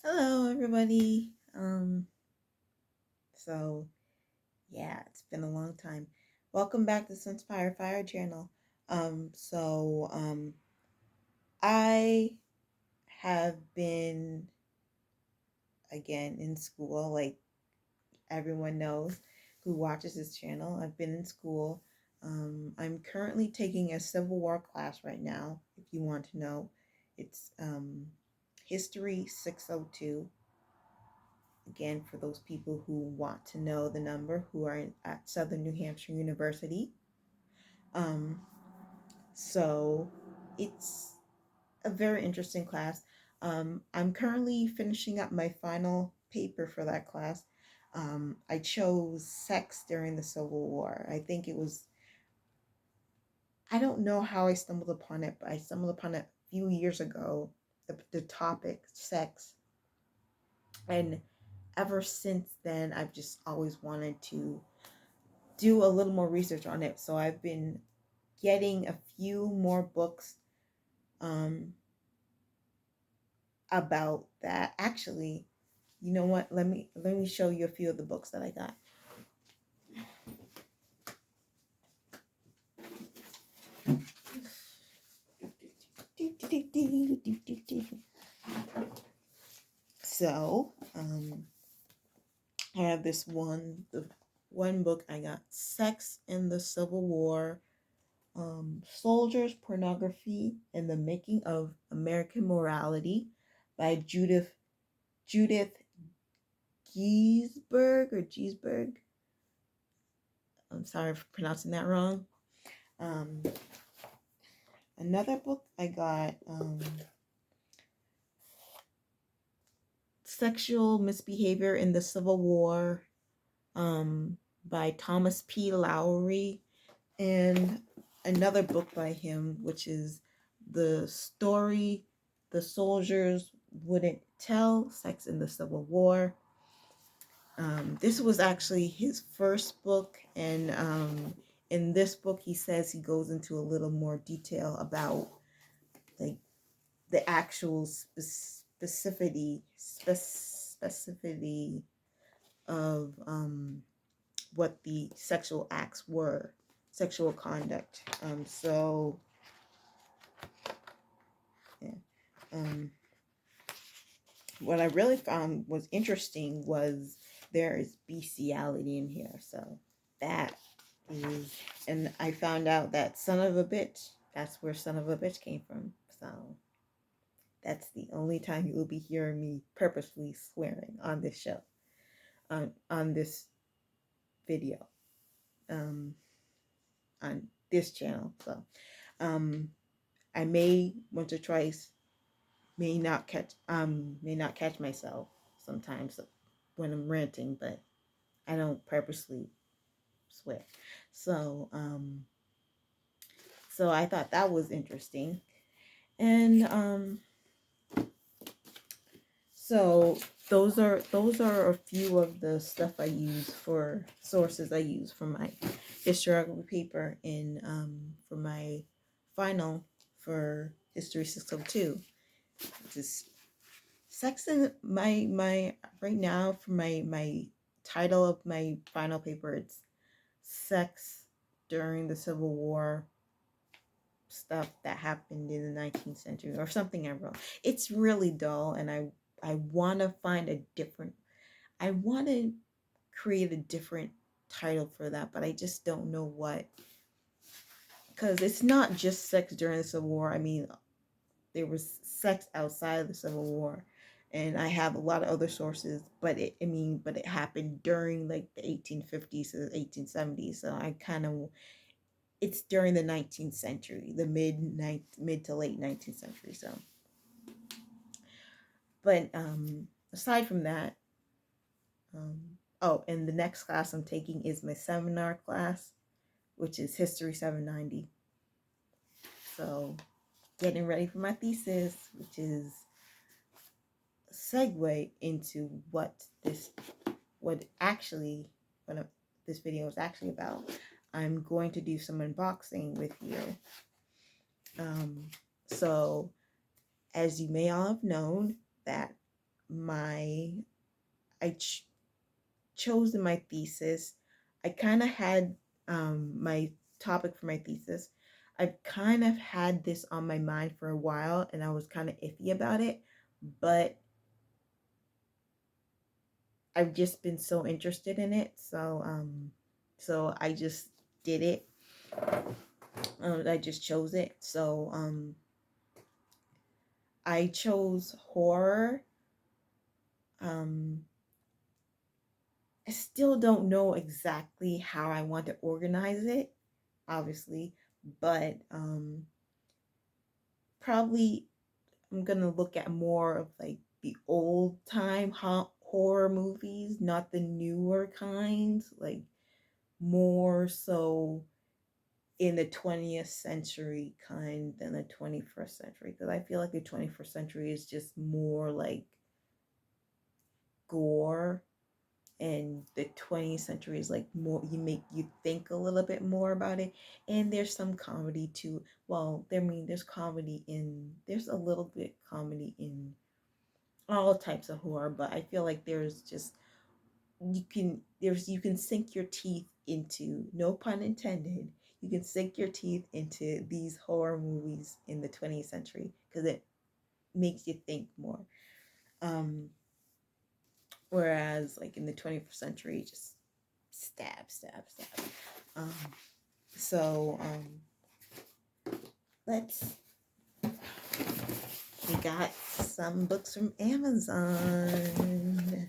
Hello, everybody. So yeah, it's been a long time. Welcome back to Sunspire Fire Channel. I have been again in school, like everyone knows who watches this channel. I've been in school. I'm currently taking a Civil War class right now. If you want to know, it's History 602. Again, for those people who want to know the number, who are at Southern New Hampshire University. Um, so it's a very interesting class. I'm currently finishing up my final paper for that class. I chose sex during the Civil War. I don't know how I stumbled upon it, but I stumbled upon it a few years ago, the topic, sex. And ever since then, I've just always wanted to do a little more research on it. So I've been getting a few more books um, about that. Actually, you know what? Let me show you a few of the books that I got. So I have the one book I got, Sex in the Civil War, Soldiers, Pornography, and the Making of American Morality by Judith Giesberg. I'm sorry for pronouncing that wrong. Um, Another book I got, Sexual Misbehavior in the Civil War, by Thomas P. Lowry, and another book by him, which is The Story the Soldiers Wouldn't Tell, Sex in the Civil War. This was actually his first book, and in this book he says he goes into a little more detail about like the actual specificity of what the sexual acts were, sexual conduct. Yeah. Um, what I really found was interesting was there is bestiality in here. So that is, and I found out that son of a bitch, that's where son of a bitch came from. So that's the only time you will be hearing me purposely swearing on this show, on this video, um, on this channel. So I may once or twice may not catch myself sometimes when I'm ranting, but I don't purposely swear. So so I thought that was interesting. And so those are a few of the stuff I use for sources I use for my historiography paper in for my final for History 602. Just sex in my right now for my title of my final paper, it's sex during the Civil War, stuff that happened in the 19th century or something I wrote. It's really dull, and I want to find a different, I want to create a different title for that, but I just don't know what, because it's not just sex during the Civil War. I mean, there was sex outside of the Civil War, and I have a lot of other sources, but it happened during like the 1850s to the 1870s. So I kind of, it's during the 19th century, the mid to late 19th century. So, but aside from that, oh, and the next class I'm taking is my seminar class, which is History 790. So, getting ready for my thesis, which is a segue into what this video is actually about. I'm going to do some unboxing with you. So, as you may all have known, that my I chose in my thesis. I kind of had my topic for my thesis. I've kind of had this on my mind for a while, and I was kind of iffy about it, but I've just been so interested in it. So I just did it. I just chose it. So I chose horror. Um, I still don't know exactly how I want to organize it, obviously, but probably I'm gonna look at more of like the old time horror movies, not the newer kinds, like more so in the 20th century kind than the 21st century, because I feel like the 21st century is just more like gore, and the 20th century is like more, you make you think a little bit more about it. And there's some comedy too. Well, there's comedy in, there's a little bit comedy in all types of horror, but I feel like there's just, you can sink your teeth into, no pun intended, you can sink your teeth into these horror movies in the 20th century because it makes you think more. um Whereas like in the 21st century, just stab, stab, stab. um so let's we got some books from Amazon.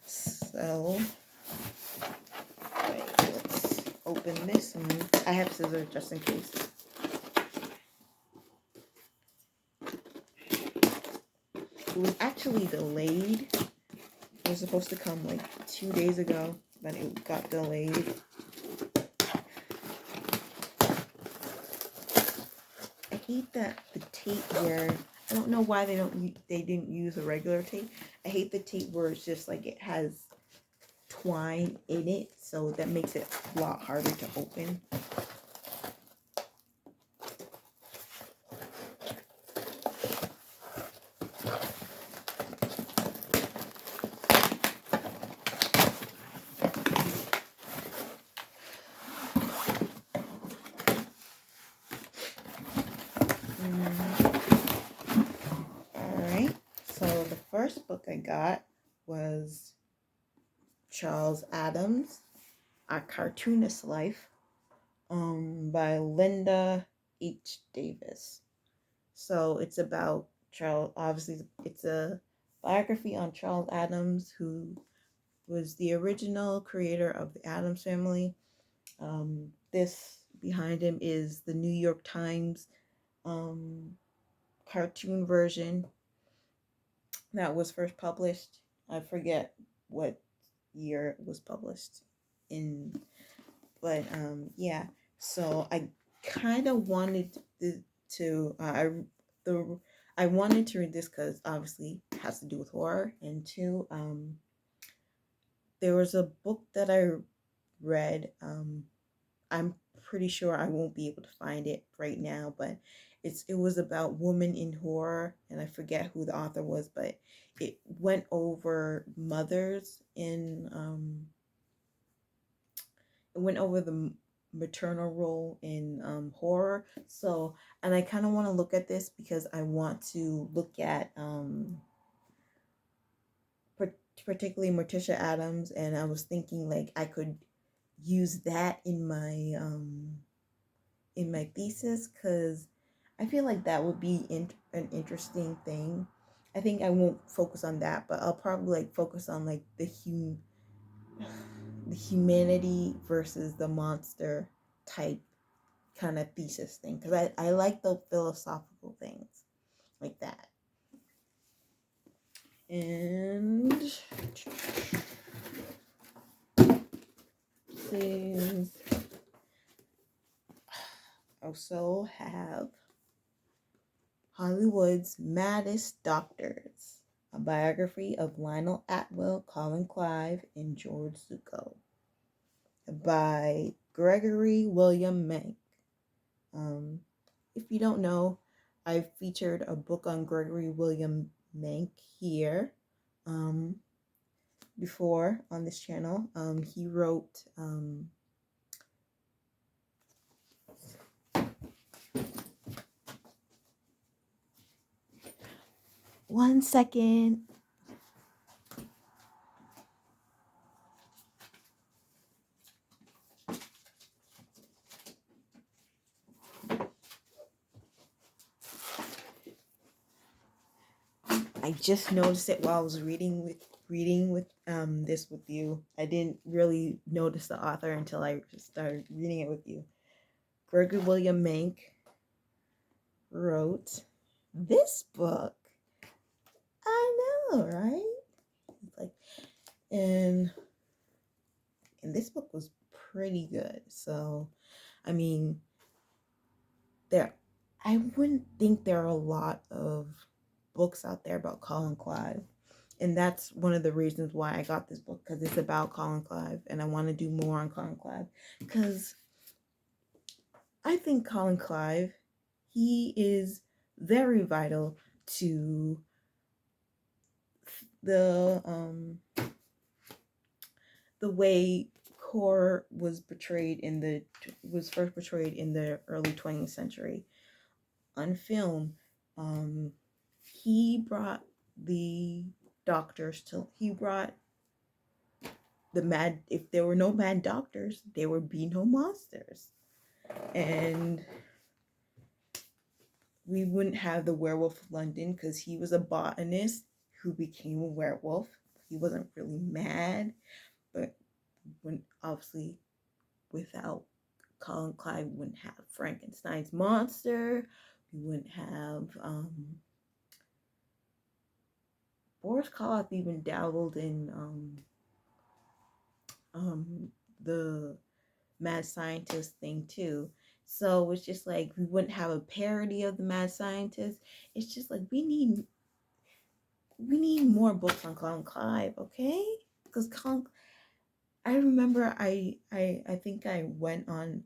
So wait, let's open this one. I have scissors just in case. It was actually delayed. It was supposed to come like 2 days ago, but it got delayed. I hate that the tape where, I don't know why they didn't use a regular tape. I hate the tape where it's just like it has twine in it, so that makes it a lot harder to open. Alright, so the first book I got was Charles Addams, A Cartoonist Life, by Linda H. Davis. So it's about Charles, obviously it's a biography on Charles Addams, who was the original creator of the Addams Family. This behind him is the New York Times cartoon version that was first published. I forget what year it was published in, but yeah. So I kind of wanted to I wanted to read this because obviously it has to do with horror, and two, there was a book that I read. I'm pretty sure I won't be able to find it right now, but it was about women in horror, and I forget who the author was, but it went over mothers in it went over the maternal role in horror. So, and I kind of want to look at this because I want to look at particularly Morticia Adams, and I was thinking like I could use that in my thesis, because I feel like that would be an interesting thing. I think I won't focus on that, but I'll probably like focus on like the humanity versus the monster type kind of thesis thing, because I like the philosophical things like that. And things also have Hollywood's Maddest Doctors, a biography of Lionel Atwill, Colin Clive, and George Zucco, by Gregory William Menck. If you don't know, I've featured a book on Gregory William Menck here. before on this channel. He wrote one second. I just noticed it while I was reading with this with you. I didn't really notice the author until I started reading it with you. Gregory William Mank wrote this book. I know, right? It's like, and this book was pretty good. So, I mean, I wouldn't think there are a lot of books out there about Colin Clive. And that's one of the reasons why I got this book, because it's about Colin Clive, and I want to do more on Colin Clive, because I think Colin Clive, he is very vital to the way horror was first portrayed in the early 20th century on film. He brought the doctors he brought if there were no mad doctors, there would be no monsters. And we wouldn't have the Werewolf of London, because he was a botanist who became a werewolf. He wasn't really mad, but obviously without Colin Clive, we wouldn't have Frankenstein's monster. We wouldn't have Boris Karloff even dabbled in the mad scientist thing too. So it's just like we wouldn't have a parody of the mad scientist. It's just like we need more books on Colin Clive, okay? Because I remember I think I went on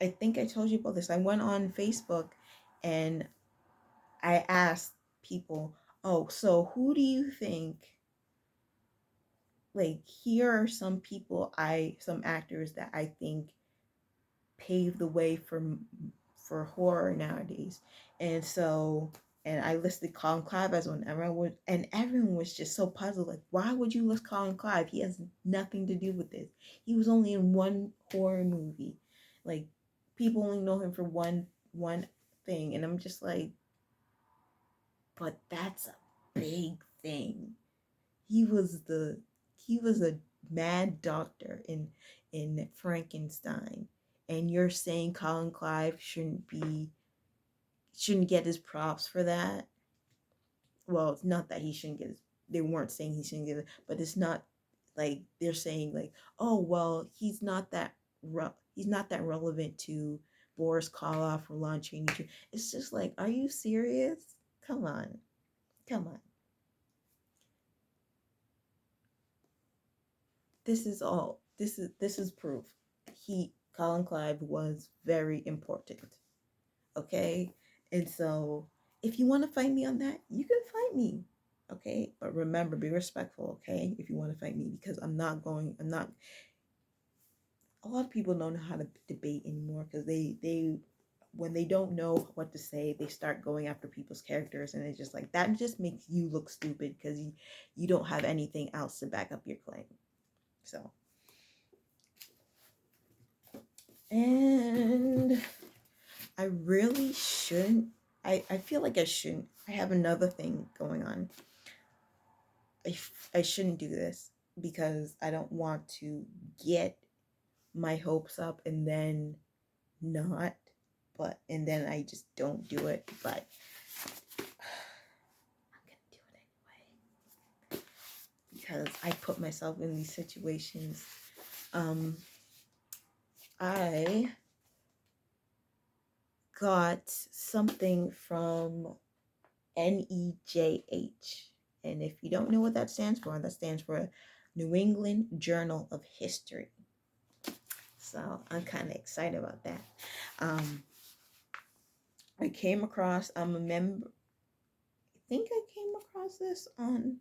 I think I told you about this. I went on Facebook and I asked people, oh, so who do you think, like, here are some actors that I think paved the way for horror nowadays. And I listed Colin Clive as one. Everyone was just so puzzled, like, why would you list Colin Clive? He has nothing to do with this. He was only in one horror movie. Like, people only know him for one thing, and I'm just like, but that's a big thing. He was a mad doctor in Frankenstein, and you're saying Colin Clive shouldn't get his props for that? Well, it's not that he shouldn't get his. They weren't saying he shouldn't get it, but it's not like they're saying like, oh well, he's not that relevant to Boris Karloff or Lon Chaney. It's just like, are you serious? Come on. This is proof. Colin Clive was very important. Okay? And so if you want to fight me on that, you can fight me. Okay? But remember, be respectful, okay? If you want to fight me, because I'm not a lot of people don't know how to debate anymore, because they when they don't know what to say, they start going after people's characters, and it's just like, that just makes you look stupid, because you don't have anything else to back up your claim. So, and I really shouldn't. I feel like I shouldn't. I have another thing going on. I shouldn't do this, because I don't want to get my hopes up and then not, and then I just don't do it. But I'm gonna do it anyway, because I put myself in these situations. I got something from NEJH. And if you don't know what that stands for New England Journal of History. So I'm kind of excited about that. I came across, I'm a member, I think I came across this on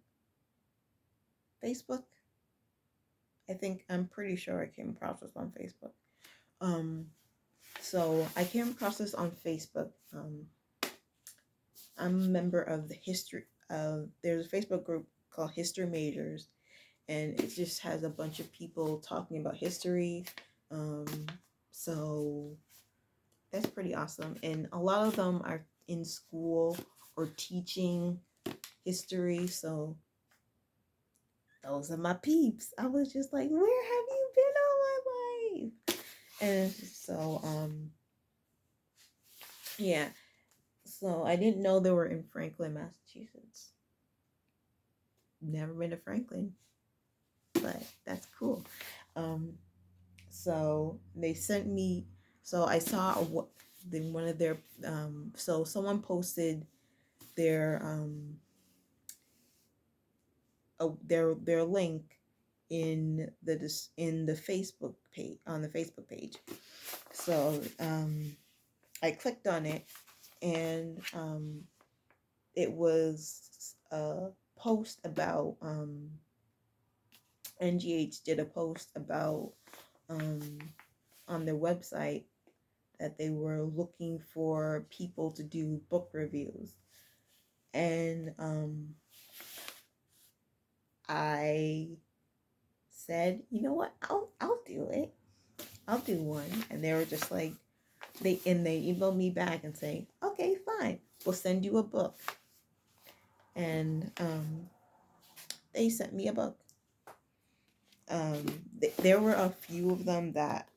Facebook. I'm pretty sure I came across this on Facebook. Um, so I came across this on Facebook. I'm a member of the history of, there's a Facebook group called History Majors, and it just has a bunch of people talking about history. Um, so that's pretty awesome. And a lot of them are in school or teaching history. So those are my peeps. I was just like, where have you been all my life? And so, yeah. So I didn't know they were in Franklin, Massachusetts. Never been to Franklin, but that's cool. Um, so they sent me. So I saw one of their. So someone posted their their link in the Facebook page, on the Facebook page. So I clicked on it, and it was a post about NGH did a post about um, on their website that they were looking for people to do book reviews, and I said, you know what, I'll do it. I'll do one. And they were just like, they emailed me back and say, okay, fine, we'll send you a book. And they sent me a book. There were a few of them that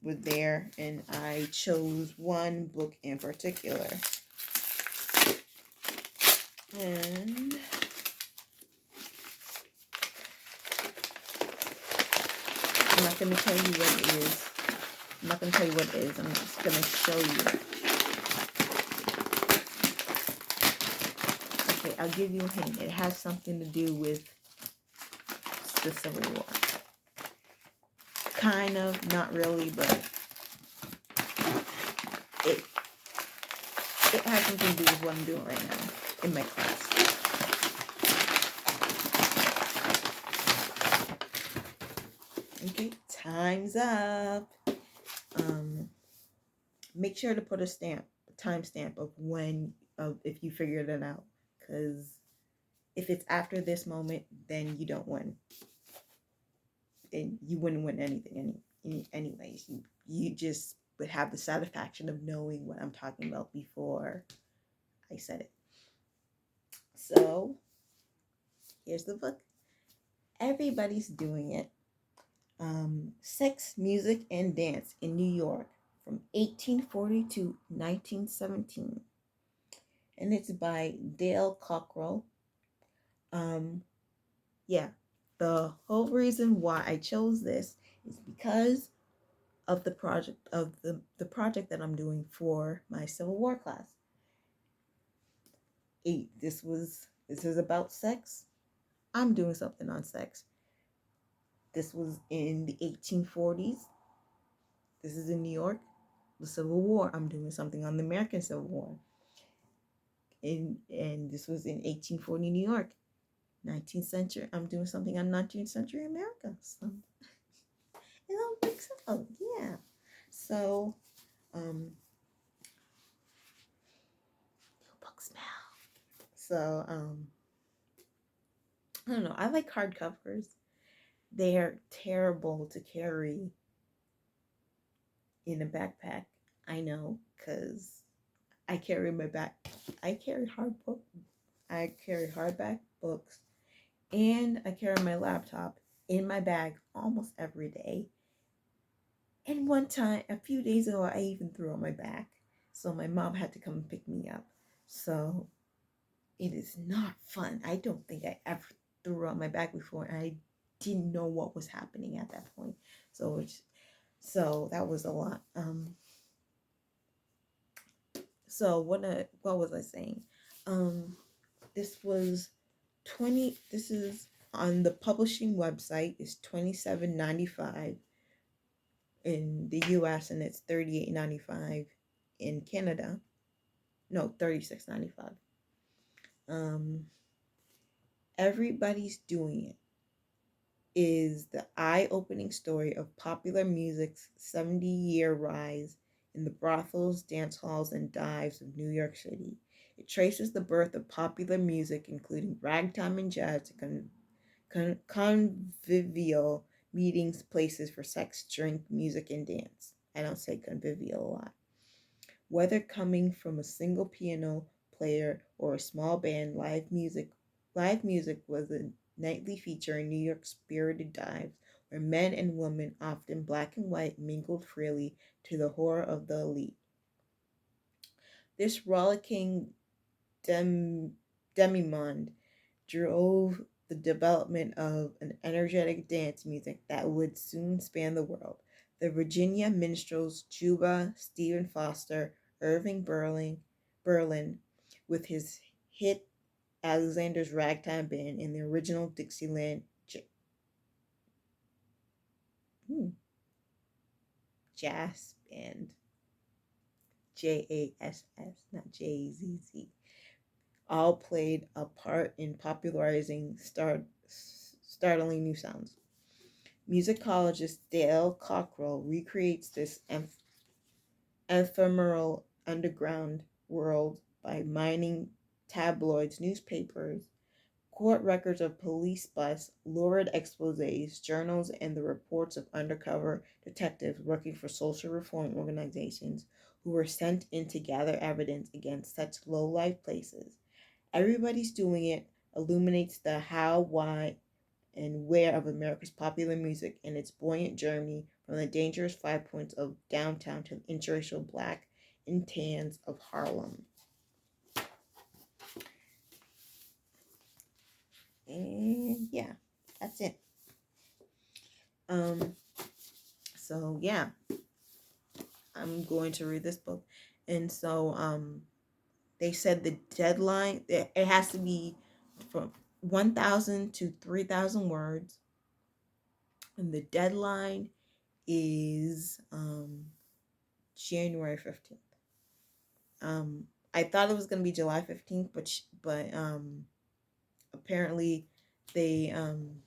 were there, and I chose one book in particular. And I'm not going to tell you what it is. I'm not going to tell you what it is. I'm just going to show you. Okay, I'll give you a hint. It has something to do with the Civil War. Kind of, not really, but it has something to do with what I'm doing right now in my class. Okay, time's up. Make sure to put a timestamp of if you figured it out, because if it's after this moment, then you don't win, and you wouldn't win anything anyways. You just would have the satisfaction of knowing what I'm talking about before I said it. So here's the book. Everybody's doing it. Sex, Music, and Dance in New York from 1840 to 1917. And it's by Dale Cockrell. Yeah, the whole reason why I chose this is because of the project project that I'm doing for my Civil War class. This is about sex. I'm doing something on sex. This was in the 1840s. This is in New York. The Civil War. I'm doing something on the American Civil War. And this was in 1840 New York. 19th century. I'm doing something on 19th century America. So it all makes sense. Oh yeah. So book smell. So I don't know. I like hardcovers. They're terrible to carry in a backpack. I know, because I carry I carry I carry hardback books, and I carry my laptop in my bag almost every day. And one time, a few days ago, I even threw on my back. So my mom had to come and pick me up. So it is not fun. I don't think I ever threw on my back before, and I didn't know what was happening at that point. So that was a lot. So what was I saying? This was this is on the publishing website is $27.95 in the US, and it's $38.95 in Canada. No, $36.95. Um, Everybody's Doing It is the eye-opening story of popular music's 70-year rise in the brothels, dance halls, and dives of New York City. It traces the birth of popular music, including ragtime and jazz, to convivial meetings, places for sex, drink, music, and dance. I don't say convivial a lot. Whether coming from a single piano player or a small band, live music was a nightly feature in New York's spirited dives, where men and women, often black and white, mingled freely to the horror of the elite. This rollicking demimonde drove the development of an energetic dance music that would soon span the world. The Virginia minstrels Juba, Stephen Foster, Irving Berlin, with his hit Alexander's Ragtime Band, and the original Dixieland hmm, Jazz Band, JASS, not JZZ, all played a part in popularizing startling new sounds. Musicologist Dale Cockrell recreates this ephemeral underground world by mining tabloids, newspapers, court records of police busts, lurid exposés, journals, and the reports of undercover detectives working for social reform organizations who were sent in to gather evidence against such low-life places. Everybody's Doing It illuminates the how, why, and where of America's popular music and its buoyant journey from the dangerous 5 points of downtown to the interracial black and tans of Harlem. And yeah, that's it. Um, so yeah, I'm going to read this book. And so they said the deadline, it has to be from 1,000 to 3,000 words. And the deadline is January 15th. Um, I thought it was gonna be July 15th, but apparently they um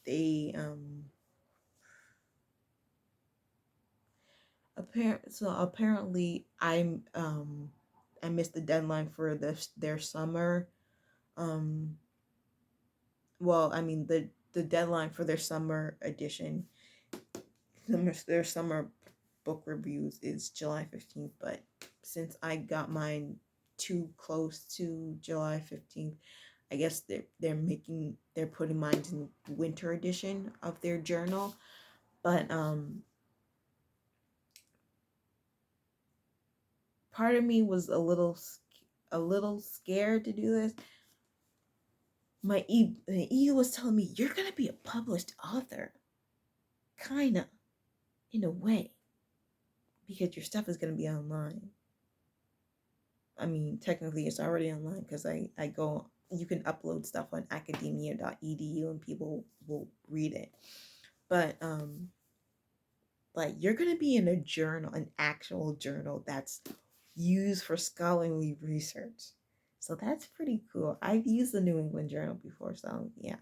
they apparently I missed the deadline for their summer um well I mean the deadline for their summer edition, their summer book reviews is July 15th, but since I got mine too close to July 15th, I guess they're putting mine in winter edition of their journal. But part of me was a little scared to do this. My ego was telling me you're gonna be a published author, kinda, in a way, because your stuff is gonna be online. I mean, technically, it's already online because I go. You can upload stuff on academia.edu and people will read it. But like you're gonna be in a journal, an actual journal that's used for scholarly research. So that's pretty cool. I've used the New England Journal before, so yeah,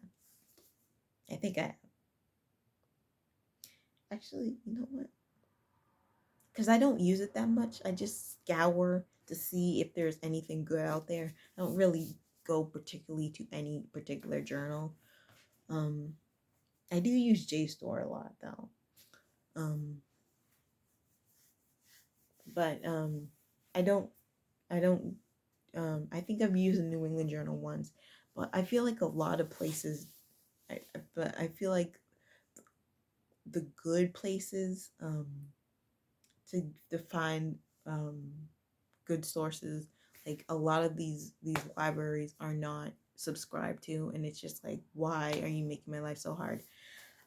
I think I actually, you know what? Because I don't use it that much. I just scour to see if there's anything good out there. I don't really go particularly to any particular journal. Um, I do use JSTOR a lot though. Um, but I don't. I don't. I think I've used a New England Journal once, but I feel like a lot of places. But I feel like the good places to find um, good sources, like a lot of these libraries are not subscribed to, and it's just like, why are you making my life so hard?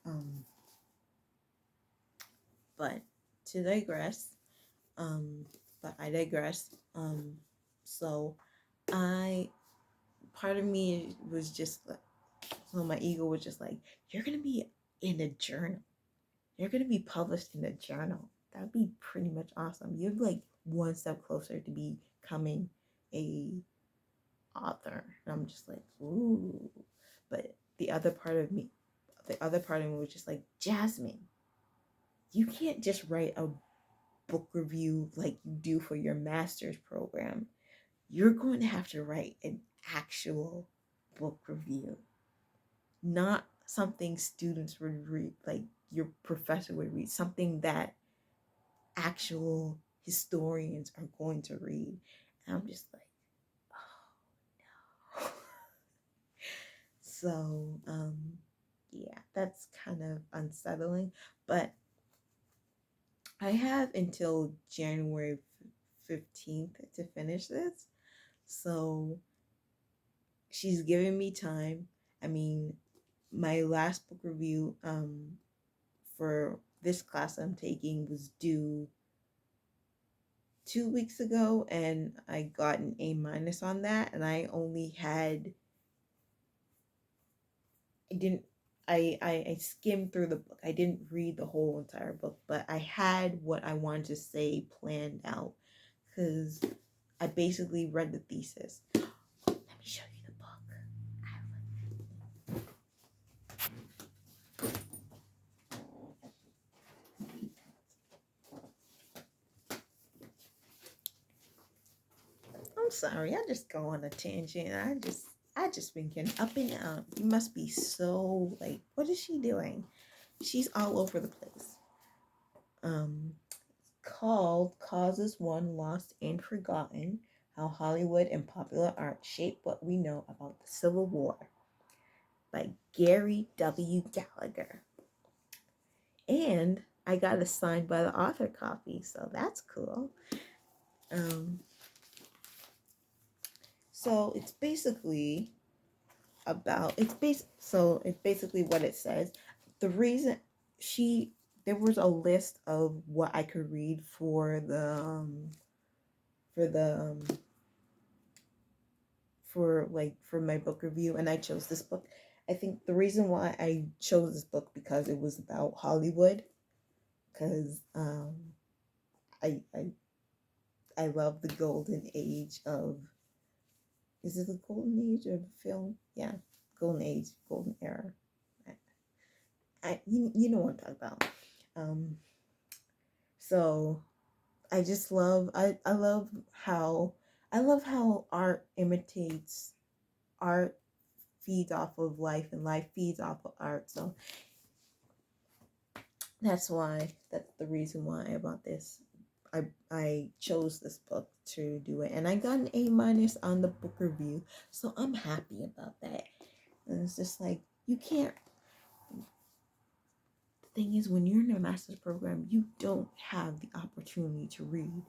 Um, but to digress, um, but I digress. So I part of me was just like, so my ego was just like, you're gonna be in a journal. You're gonna be published in a journal. That'd be pretty much awesome. You're like one step closer to becoming a author. And I'm just like, ooh. But the other part of me was just like, Jasmine, you can't just write a book review like you do for your master's program. You're going to have to write an actual book review, not something students would read, like your professor would read, something that actual historians are going to read. And I'm just like, oh no. So, yeah, that's kind of unsettling. But I have until January 15th to finish this. So she's giving me time. I mean, my last book review for this class I'm taking was due 2 weeks ago, and I got an A minus on that, and I didn't I skimmed through the book. I didn't read the whole entire book, but I had what I wanted to say planned out because I basically read the thesis. Let me show you the book. I'm sorry, I just go on a tangent. I just been getting up and down. You must be so like, what is she doing? She's all over the place. Called Causes One Lost and Forgotten: How Hollywood and Popular Art Shape What We Know About the Civil War by Gary W. Gallagher. And I got it signed by the author copy, so that's cool. So it's basically basically what it says. The reason there was a list of what I could read for the for my book review, and I chose this book. I think the reason why I chose this book because it was about Hollywood, because I I love the golden age of, is it the golden age of film? Yeah, golden age, golden era. You know what I'm talking about. Um, so I just love I love how art imitates art, feeds off of life, and life feeds off of art. So that's the reason why I bought this. I chose this book to do it, and I got an A minus on the book review, so I'm happy about that. And it's just like, you can't. The thing is, when you're in a master's program, you don't have the opportunity to read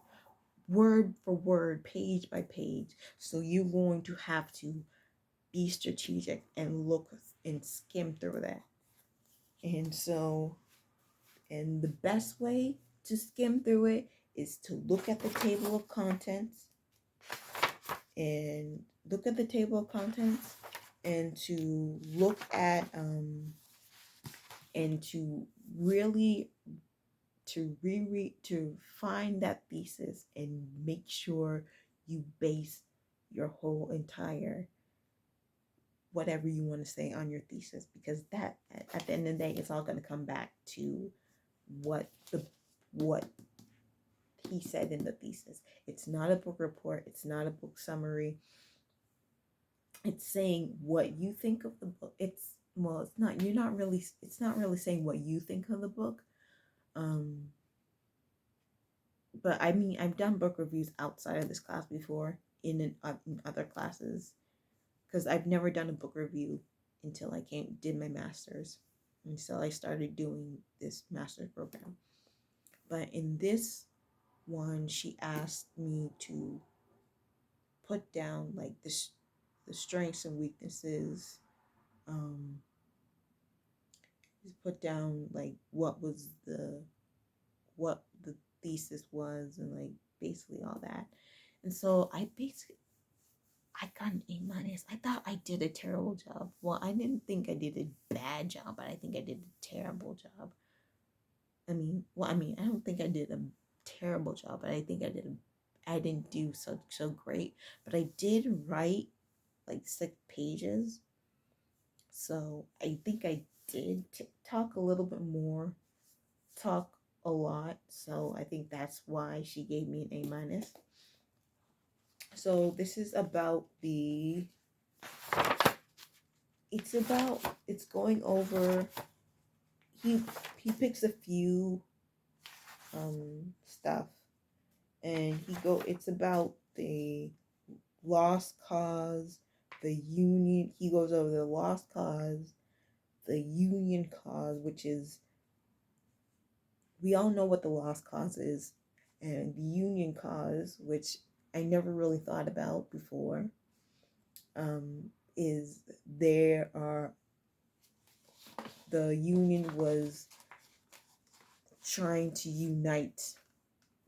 word for word, page by page. So you're going to have to be strategic and look and skim through that. And so, and the best way to skim through it is to look at the table of contents and to look at and to really to reread, to find that thesis and make sure you base your whole entire whatever you want to say on your thesis, because that at the end of the day, it's all going to come back to what he said in the thesis. It's not a book report, it's not a book summary. It's saying what you think of the book. It's not really saying what you think of the book. But I mean, I've done book reviews outside of this class before in other classes, because I've never done a book review until I did my master's, until I started doing this master's program. But in this one, she asked me to put down like the strengths and weaknesses, put down like what the thesis was, and like basically all that. And so I got an A minus. I thought I did a terrible job. Well, I didn't think I did a bad job, but I think I did a terrible job. I don't think I did a terrible job, but I think I didn't do so great. But I did write like 6 pages. So I think I did talk a little bit more, talk a lot. So I think that's why she gave me an A minus. So this is about it's going over, he picks a few stuff, and it's about the lost cause, the union. He goes over the lost cause, the union cause, which is, we all know what the lost cause is, and the union cause, which I never really thought about before, is there are the union was trying to unite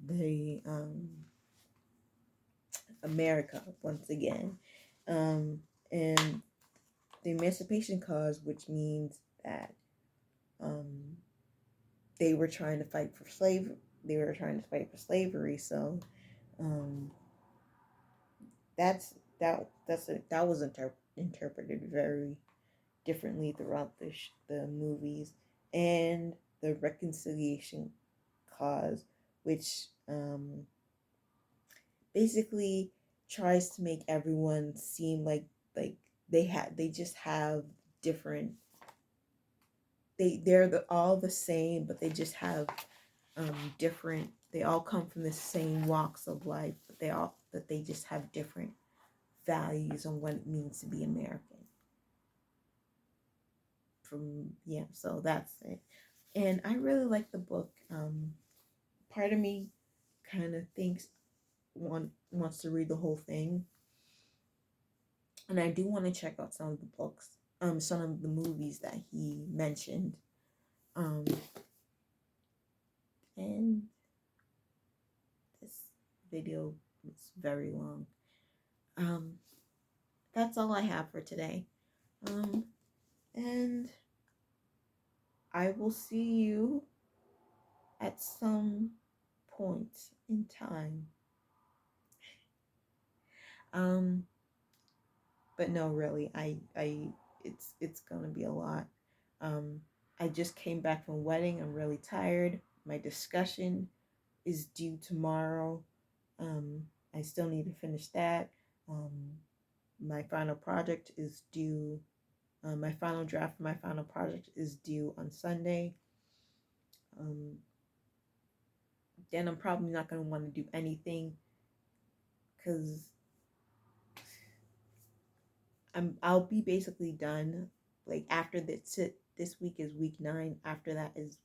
the America once again, and the Emancipation Cause, which means that um, they were trying to fight for slavery. They were trying to fight for slavery. So um, that was interpreted very differently throughout the movies, and the Reconciliation Cause, which basically tries to make everyone seem like they just have different, all the same, but they just have different, they all come from the same walks of life, but they just have different values on what it means to be American. So that's it. And I really like the book. Part of me kind of thinks wants to read the whole thing, and I do want to check out some of the books, some of the movies that he mentioned, and this video is very long. That's all I have for today, and I will see you at some point in time. But no, really, it's gonna be a lot. Um, I just came back from a wedding. I'm really tired. My discussion is due tomorrow. I still need to finish that. My final project is due. My final draft for my final project is due on Sunday. Then I'm probably not going to want to do anything, because I'll be basically done. Like, after this week is week 9. After that is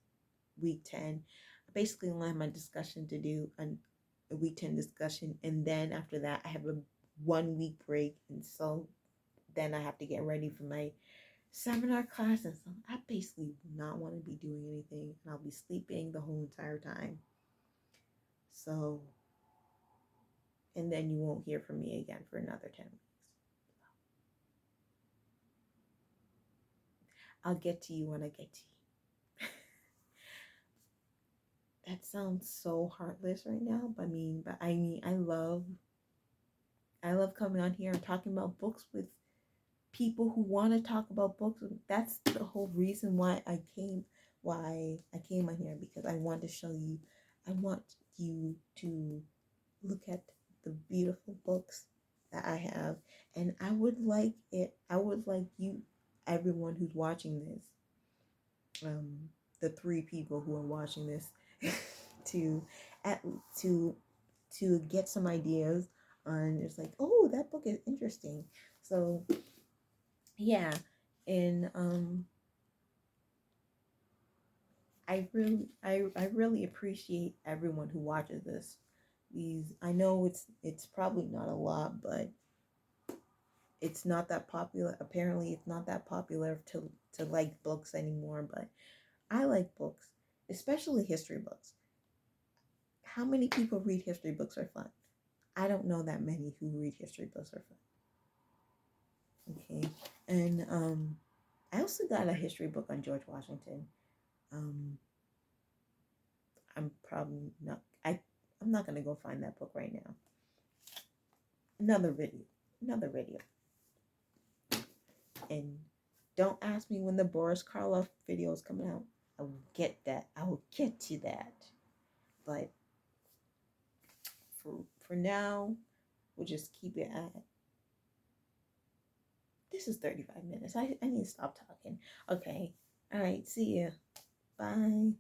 week 10. I basically only have my discussion to do, a week 10 discussion, and then after that I have a 1 week break, and so then I have to get ready for my seminar class, and so I basically will not want to be doing anything, and I'll be sleeping the whole entire time. So, and then you won't hear from me again for another 10 weeks. I'll get to you when I get to you. That sounds so heartless right now, but I love coming on here and talking about books with people who want to talk about books. That's the whole reason why I came on here, because I want to show you, I want you to look at the beautiful books that I have, and I would like you, everyone who's watching this, the 3 people who are watching this, to at to get some ideas on, it's like, oh, that book is interesting. So yeah, and I really appreciate everyone who watches this. I know it's probably not a lot, but it's not that popular. Apparently, it's not that popular to like books anymore, but I like books, especially history books. How many people read history books for fun? I don't know that many who read history books for fun. Okay, and I also got a history book on George Washington. Um, I'm probably not. I'm not gonna go find that book right now. Another video. Another video. And don't ask me when the Boris Karloff video is coming out. I will get that. I will get to that. But for now, we'll just keep it at. This is 35 minutes. I need to stop talking. Okay. All right. See ya. Bye.